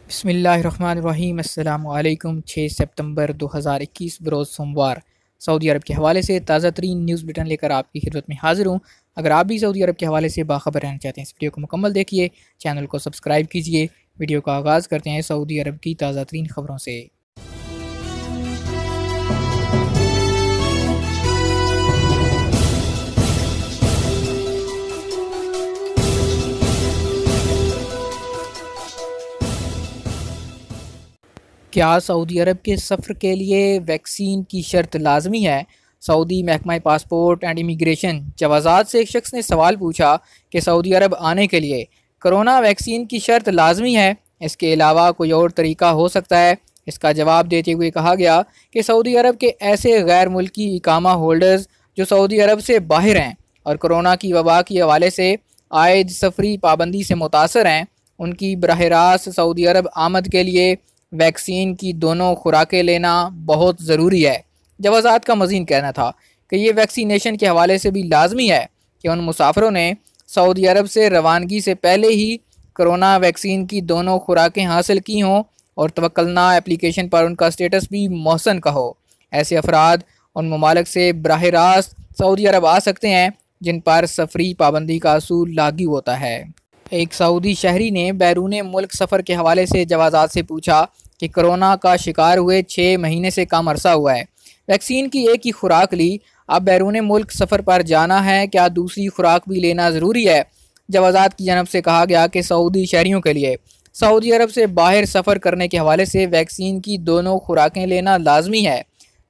बिस्मिल्लाहिर्रहमानिर्रहीम। अस्सलामुअलैकुम। 6 सितंबर 2021 बरोज़ सोमवार सऊदी अरब के हवाले से ताज़ा तरीन न्यूज़ बुलेटिन लेकर आपकी खिदमत में हाजिर हूँ। अगर आप भी सऊदी अरब के हवाले से बाखबर रहना चाहते हैं, इस वीडियो को मुकम्मल देखिए, चैनल को सब्सक्राइब कीजिए। वीडियो का आगाज़ करते हैं सऊदी अरब की ताज़ा तरीन खबरों से। क्या सऊदी अरब के सफ़र के लिए वैक्सीन की शर्त लाजमी है? सऊदी महकमा पासपोर्ट एंड इमिग्रेशन जवाज़ात से एक शख्स ने सवाल पूछा कि सऊदी अरब आने के लिए कोरोना वैक्सीन की शर्त लाजमी है, इसके अलावा कोई और तरीका हो सकता है? इसका जवाब देते हुए कहा गया कि सऊदी अरब के ऐसे गैर मुल्की इकामा होल्डर्स जो सऊदी अरब से बाहर हैं और कोरोना की वबा के हवाले से आयद सफरी पाबंदी से मुतासर हैं, उनकी बराह रास्त सऊदी अरब आमद के लिए वैक्सीन की दोनों खुराकें लेना बहुत ज़रूरी है। जवाज़ात का मज़ीद कहना था कि ये वैक्सीनेशन के हवाले से भी लाजमी है कि उन मुसाफिरों ने सऊदी अरब से रवानगी से पहले ही कोरोना वैक्सीन की दोनों खुराकें हासिल की हों और तवक्लना एप्लीकेशन पर उनका स्टेटस भी मौसन का हो। ऐसे अफराद उन ममालिक से बराह रास्त सऊदी अरब आ सकते हैं जिन पर सफरी पाबंदी का असूल लागू होता है। एक सऊदी शहरी ने बैरून मुल्क सफ़र के हवाले से जवाज़ात से पूछा कि कोरोना का शिकार हुए 6 महीने से कम अरसा हुआ है, वैक्सीन की एक ही खुराक ली, अब बैरून मुल्क सफ़र पर जाना है, क्या दूसरी खुराक भी लेना ज़रूरी है? जवाज़ात की जानब से कहा गया कि सऊदी शहरियों के लिए सऊदी अरब से बाहर सफ़र करने के हवाले से वैक्सीन की दोनों खुराकें लेना लाजमी है,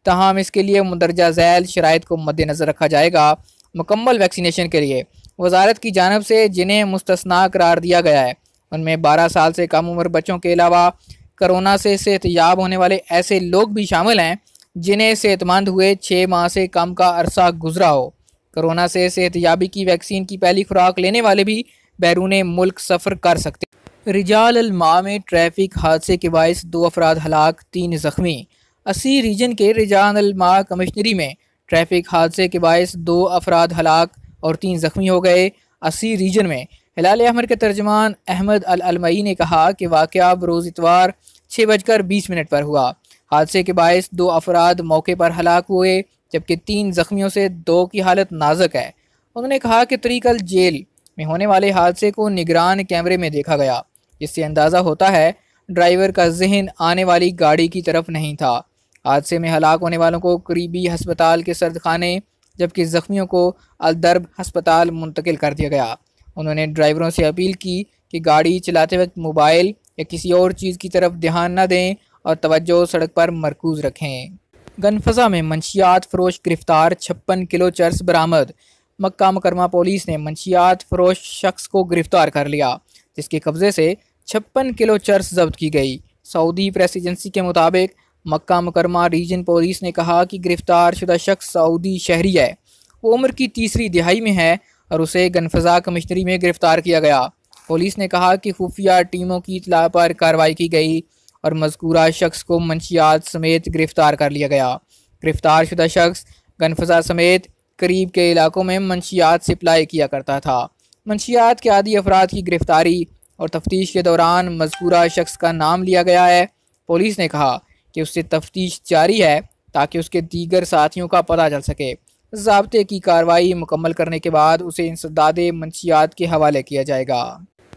तहम इसके लिए मंदरजा झैल शराइत को मद्देनज़र रखा जाएगा। मुकम्मल वैक्सीनेशन के लिए वजारत की जानब से जिन्हें मुस्तस्ना करार दिया गया है, उनमें 12 साल से कम उम्र बच्चों के अलावा कोरोना से सेहतयाब होने वाले ऐसे लोग भी शामिल हैं जिन्हें सेहतमंद हुए 6 माह से कम का अरसा गुजरा हो। कोरोना से सेहतयाबी की वैक्सीन की पहली खुराक लेने वाले भी बैरून मुल्क सफ़र कर सकते हैं। रिजाल अल मा में ट्रैफिक हादसे के बायस 2 अफराद हलाक, 3 ज़ख्मी। अस्सी रीजन के रिजाल अल मा कमिश्नरी में ट्रैफिक हादसे के बायस 2 अफराद हलाक और 3 ज़ख्मी हो गए। अस्सी रीजन में हिलाल अहमर के तर्जमान अहमद अल अलमई ने कहा कि वाक़या बरोज़ इतवार 6:20 पर हुआ। हादसे के बायस 2 अफराद मौके पर हलाक हुए जबकि 3 ज़ख्मियों से 2 की हालत नाजुक है। उन्होंने कहा कि तरीकल जेल में होने वाले हादसे को निगरान कैमरे में देखा गया, जिससे अंदाज़ा होता है ड्राइवर का जहन आने वाली गाड़ी की तरफ नहीं था। हादसे में हलाक होने वालों को करीबी हस्पताल के सर्दखाने जबकि ज़ख्मियों को अलदर्ब हस्पताल मुंतकिल कर दिया गया। उन्होंने ड्राइवरों से अपील की कि गाड़ी चलाते वक्त मोबाइल या किसी और चीज़ की तरफ ध्यान न दें और तवज्जो सड़क पर मरकूज़ रखें। गनफजा में मंशियात फरोश गिरफ्तार, 56 किलो चर्स बरामद। मक्का मुकरमा पुलिस ने मंशियात फरोश शख्स को गिरफ्तार कर लिया जिसके कब्जे से 56 किलो चर्स जब्त की गई। सऊदी प्रेस एजेंसी के मुताबिक मक्का मुकरमा रीजन पुलिस ने कहा कि गिरफ्तार शुदा शख्स सऊदी शहरी है, वो उम्र की तीसरी दिहाई में है और उसे गनफजा कमिश्नरी में गिरफ्तार किया गया। पुलिस ने कहा कि खुफिया टीमों की इतला पर कार्रवाई की गई और मज़कूरा शख्स को मंशियात समेत गिरफ्तार कर लिया गया। गिरफ्तार शुदा शख्स गनफजा समेत करीब के इलाकों में मंशियात सप्लाई किया करता था। मंशियात के आदि अफराद की गिरफ्तारी और तफ्तीश के दौरान मज़कूरा शख्स का नाम लिया गया है। पुलिस ने कहा कि उससे तफ्तीश जारी है ताकि उसके दीगर साथियों का पता चल सके। ज़ाब्ते की कार्रवाई मुकम्मल करने के बाद उसे इंसदाद मंशियात के हवाले किया जाएगा।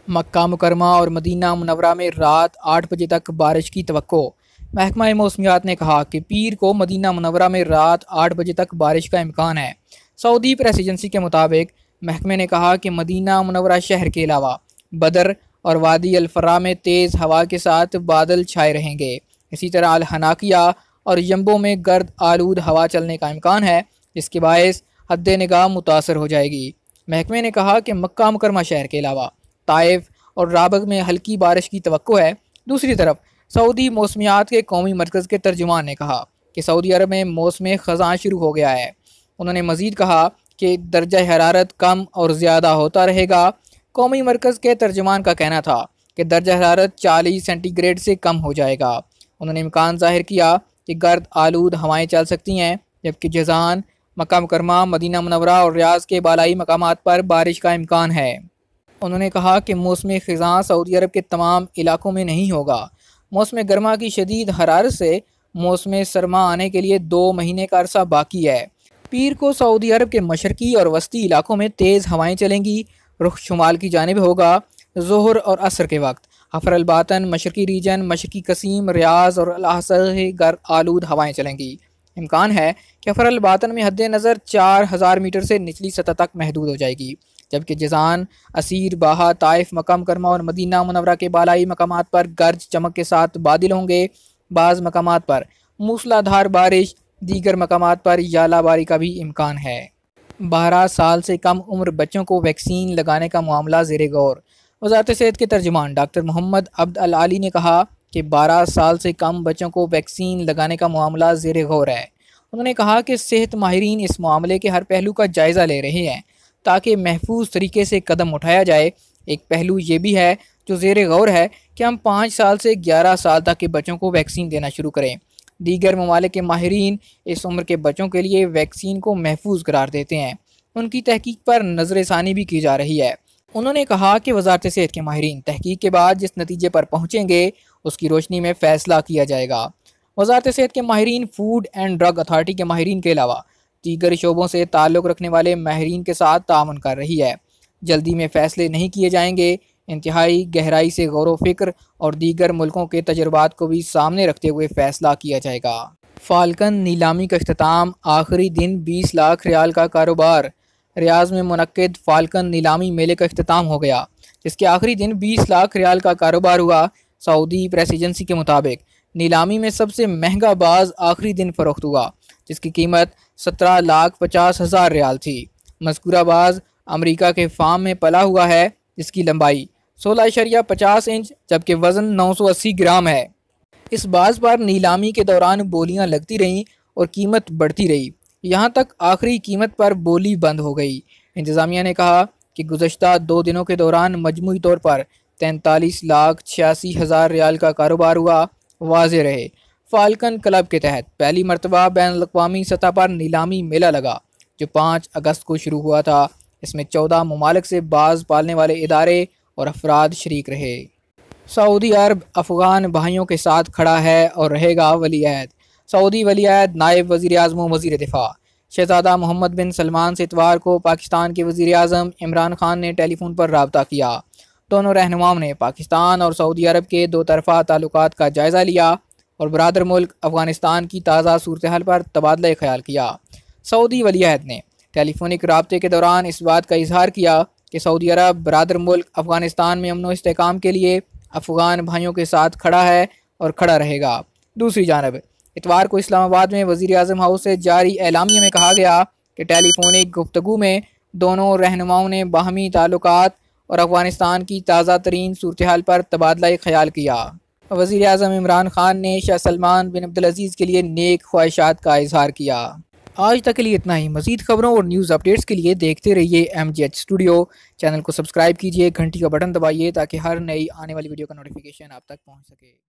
मक्का मुकरमा और मदीना मुनव्वरा में रात 8 बजे तक बारिश की तवक्को। महकमा मौसमियात ने कहा कि पीर को मदीना मुनव्वरा में रात 8 बजे तक बारिश का इम्कान है। सऊदी प्रेस एजेंसी के मुताबिक महकमे ने कहा कि मदीना मुनव्वरा शहर के अलावा बदर और वादी अल फर्रा में तेज़ हवा के साथ बादल छाए रहेंगे। इसी तरह अल हनाकिया और यम्बो में गर्द आलूद हवा चलने का इम्कान है, जिसके बायस हद निगाह मुतासर हो जाएगी। महकमे ने कहा कि मक्का मुकरमा शहर के अलावा ताइफ और राबग में हल्की बारिश की तवक्को है। दूसरी तरफ सऊदी मौसमियात के कौमी मरकज़ के तर्जुमान ने कहा कि सऊदी अरब में मौसम ख़ज़ां शुरू हो गया है। उन्होंने मज़ीद कहा कि दर्जा हरारत कम और ज़्यादा होता रहेगा। कौमी मरकज़ के तर्जुमान का कहना था कि दर्जा हरारत 40 सेंटीग्रेड से कम हो जाएगा। उन्होंने इम्कान ज़ाहिर किया कि गर्द आलूद हवाएँ चल सकती हैं, जबकि जज़ान, मक्का मुकरमा, मदीना मुनव्वरा और रियाज़ के बालाई मकामात पर बारिश का इम्कान है। उन्होंने कहा कि मौसम ख़िज़ां सऊदी अरब के तमाम इलाकों में नहीं होगा। मौसम गर्मा की शदीद हरारत से मौसम सरमा आने के लिए 2 महीने का अरसा बाकी है। पीर को सऊदी अरब के मशरकी और वस्ती इलाकों में तेज़ हवाएँ चलेंगी। रुख शुमाल की जानिब होगा। ज़ोहर और असर के वक्त हफर अल बातन, मशरकी रीजन, मशरकी कसीम, रियाज और अल आलूद हवाएँ चलेंगी। इम्कान है कि हफर अल बातन में हद नज़र 4000 मीटर से निचली सतह तक महदूद हो जाएगी, जबकि जिजान, असीर, बाहा, ताइफ, मक्का मुकरमा और मदीना मुनव्वरा के बालाई मकामात पर गर्ज चमक के साथ बादल होंगे। बाज़ मकामात पर मूसलाधार बारिश, दीगर मकामात पर यालाबारी का भी इम्कान है। 12 साल से कम उम्र बच्चों को वैक्सीन लगाने का मामला ज़ेर गौर। वज़ारत सेहत के तर्जुमान डॉक्टर मोहम्मद अब्द अल आली ने कहा कि 12 साल से कम बच्चों को वैक्सीन लगाने का मामला ज़ेर गौर है। उन्होंने कहा कि सेहत माहिरीन इस मामले के हर पहलू का जायज़ा ले रहे हैं ताकि महफूज तरीके से कदम उठाया जाए। एक पहलू ये भी है जो ज़ेर गौर है कि हम 5 साल से 11 साल तक के बच्चों को वैक्सीन देना शुरू करें। दीगर ममालिक के माहिरीन इस उम्र के बच्चों के लिए वैक्सीन को महफूज करार देते हैं। उनकी तहकीक पर नज़रसानी भी की जा रही है। उन्होंने कहा कि वज़ारत सेहत के माहिरीन तहकीक के बाद जिस नतीजे पर पहुँचेंगे उसकी रोशनी में फ़ैसला किया जाएगा। वज़ारत सेहत के माहिरीन फूड एंड ड्रग अथॉरिटी के माहिरीन के अलावा दीगर शोबों से ताल्लुक़ रखने वाले माहिरीन के साथ ताअवुन कर रही है। जल्दी में फ़ैसले नहीं किए जाएंगे। इंतहाई गहराई से गौर व फिक्र और दीगर मुल्कों के तजुर्बात को भी सामने रखते हुए फ़ैसला किया जाएगा। फ़ाल्कन नीलामी का इख्तिताम, आखिरी दिन 20 लाख रियाल का कारोबार। रियाज में मुनक्किद फ़ाल्कन नीलामी मेले का इख्तिताम हो गया, जिसके आखिरी दिन 20 लाख रियाल का कारोबार हुआ। सऊदी प्रेस एजेंसी के मुताबिक नीलामी में सबसे महंगा बाज आखिरी दिन फ़रोख्त हुआ, जिसकी कीमत 17,50,000 रियाल थी। मज़कूरा बाज अमरीका के फार्म में पला हुआ है, जिसकी लंबाई 16.50 इंच जबकि वज़न 980 ग्राम है। इस बाज पर नीलामी के दौरान बोलियां लगती रहीं और कीमत बढ़ती रही, यहाँ तक आखिरी कीमत पर बोली बंद हो गई। इंतज़ामिया ने कहा कि गुज़श्ता 2 दिनों के दौरान मजमूई तौर पर 43,86,000 रियाल का कारोबार हुआ। वाज़ेह रहे, फ़ाल्कन क्लब के तहत पहली मरतबा बैनुल-अक़वामी सतह पर नीलामी मेला लगा, जो 5 अगस्त को शुरू हुआ था। इसमें 14 ममालिक से बाज़ पालने वाले इदारे और अफराद शरीक रहे। सऊदी अरब अफ़गान भाइयों के साथ खड़ा है और रहेगा। वली-ए-अहद, सऊदी वली-ए-अहद नायब वज़ीर-ए-आज़म व वज़ीर दिफ़ा शहज़ादा मोहम्मद बिन सलमान से इतवार को पाकिस्तान के वज़ीर-ए-आज़म इमरान खान ने टेलीफोन पर रब्ता किया। दोनों रहनुमाओं ने पाकिस्तान और सऊदी अरब के दो तरफ़ा ताल्लुकात का जायज़ा लिया और बरादर मुल्क अफ़गानिस्तान की ताज़ा सूरत हाल पर तबादला ख्याल किया। सऊदी वली-ए-अहद ने टेलीफोनिक रब्ते के दौरान इस बात का इजहार किया कि सऊदी अरब बरादर मुल्क अफ़गानिस्तान में अमन व इस्तेहकाम के लिए अफ़गान भाइयों के साथ खड़ा है और खड़ा रहेगा। दूसरी जानब इतवार को इस्लामाबाद में वज़ीर-ए-आज़म हाउस से जारी एलामिया में कहा गया कि टेलीफोनिक गुफ्तगू में दोनों रहनुमाओं ने बाहमी ताल्लुकात और अफ़गानिस्तान की ताज़ा तरीन सूरत हाल पर तबादला ख्याल किया। वज़ीर-ए-आज़म इमरान खान ने शाह सलमान बिन अब्दुल अज़ीज़ के लिए नेक ख्वाहिशात का इजहार किया। आज तक के लिए इतना ही। मज़ीद खबरों और न्यूज़ अपडेट्स के लिए देखते रहिए MGH स्टूडियो। चैनल को सब्सक्राइब कीजिए, घंटी का बटन दबाइए ताकि हर नई आने वाली वीडियो का नोटिफिकेशन आप तक पहुँच सके।